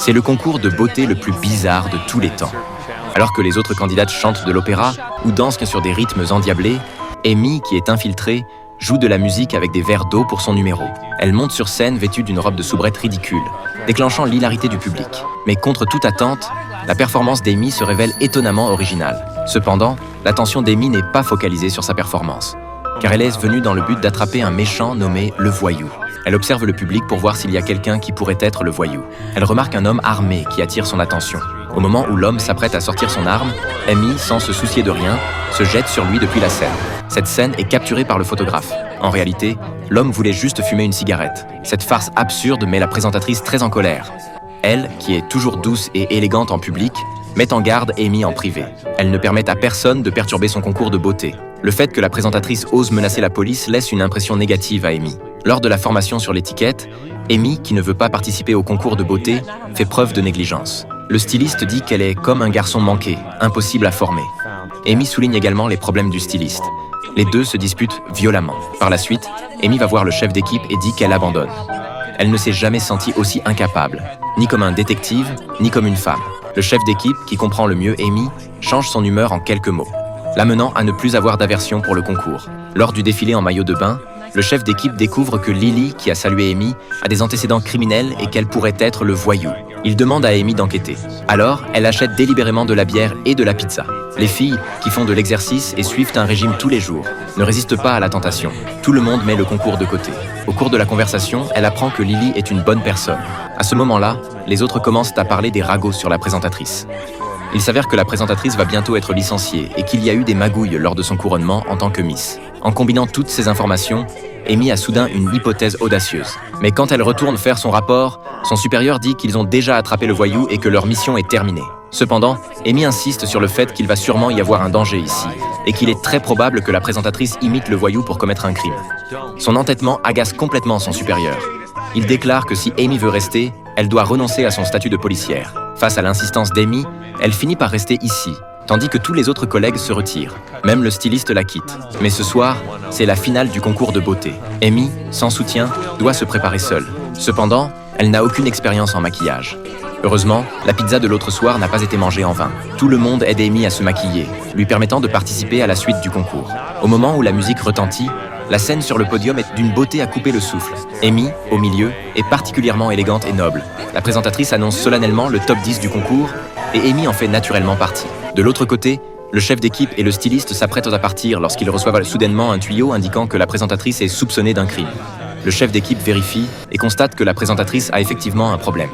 C'est le concours de beauté le plus bizarre de tous les temps. Alors que les autres candidates chantent de l'opéra ou dansent sur des rythmes endiablés, Amy, qui est infiltrée, joue de la musique avec des verres d'eau pour son numéro. Elle monte sur scène vêtue d'une robe de soubrette ridicule, déclenchant l'hilarité du public. Mais contre toute attente, la performance d'Amy se révèle étonnamment originale. Cependant, l'attention d'Amy n'est pas focalisée sur sa performance, car elle est venue dans le but d'attraper un méchant nommé le voyou. Elle observe le public pour voir s'il y a quelqu'un qui pourrait être le voyou. Elle remarque un homme armé qui attire son attention. Au moment où l'homme s'apprête à sortir son arme, Amy, sans se soucier de rien, se jette sur lui depuis la scène. Cette scène est capturée par le photographe. En réalité, l'homme voulait juste fumer une cigarette. Cette farce absurde met la présentatrice très en colère. Elle, qui est toujours douce et élégante en public, met en garde Amy en privé. Elle ne permet à personne de perturber son concours de beauté. Le fait que la présentatrice ose menacer la police laisse une impression négative à Amy. Lors de la formation sur l'étiquette, Amy, qui ne veut pas participer au concours de beauté, fait preuve de négligence. Le styliste dit qu'elle est comme un garçon manqué, impossible à former. Amy souligne également les problèmes du styliste. Les deux se disputent violemment. Par la suite, Amy va voir le chef d'équipe et dit qu'elle abandonne. Elle ne s'est jamais sentie aussi incapable, ni comme un détective, ni comme une femme. Le chef d'équipe, qui comprend le mieux Amy, change son humeur en quelques mots, l'amenant à ne plus avoir d'aversion pour le concours. Lors du défilé en maillot de bain, le chef d'équipe découvre que Lily, qui a salué Amy, a des antécédents criminels et qu'elle pourrait être le voyou. Il demande à Amy d'enquêter. Alors, elle achète délibérément de la bière et de la pizza. Les filles, qui font de l'exercice et suivent un régime tous les jours, ne résistent pas à la tentation. Tout le monde met le concours de côté. Au cours de la conversation, elle apprend que Lily est une bonne personne. À ce moment-là, les autres commencent à parler des ragots sur la présentatrice. Il s'avère que la présentatrice va bientôt être licenciée et qu'il y a eu des magouilles lors de son couronnement en tant que Miss. En combinant toutes ces informations, Amy a soudain une hypothèse audacieuse. Mais quand elle retourne faire son rapport, son supérieur dit qu'ils ont déjà attrapé le voyou et que leur mission est terminée. Cependant, Amy insiste sur le fait qu'il va sûrement y avoir un danger ici et qu'il est très probable que la présentatrice imite le voyou pour commettre un crime. Son entêtement agace complètement son supérieur. Il déclare que si Amy veut rester, elle doit renoncer à son statut de policière. Face à l'insistance d'Amy, elle finit par rester ici, tandis que tous les autres collègues se retirent. Même le styliste la quitte. Mais ce soir, c'est la finale du concours de beauté. Amy, sans soutien, doit se préparer seule. Cependant, elle n'a aucune expérience en maquillage. Heureusement, la pizza de l'autre soir n'a pas été mangée en vain. Tout le monde aide Amy à se maquiller, lui permettant de participer à la suite du concours. Au moment où la musique retentit, la scène sur le podium est d'une beauté à couper le souffle. Amy, au milieu, est particulièrement élégante et noble. La présentatrice annonce solennellement le top 10 du concours et Amy en fait naturellement partie. De l'autre côté, le chef d'équipe et le styliste s'apprêtent à partir lorsqu'ils reçoivent soudainement un tuyau indiquant que la présentatrice est soupçonnée d'un crime. Le chef d'équipe vérifie et constate que la présentatrice a effectivement un problème.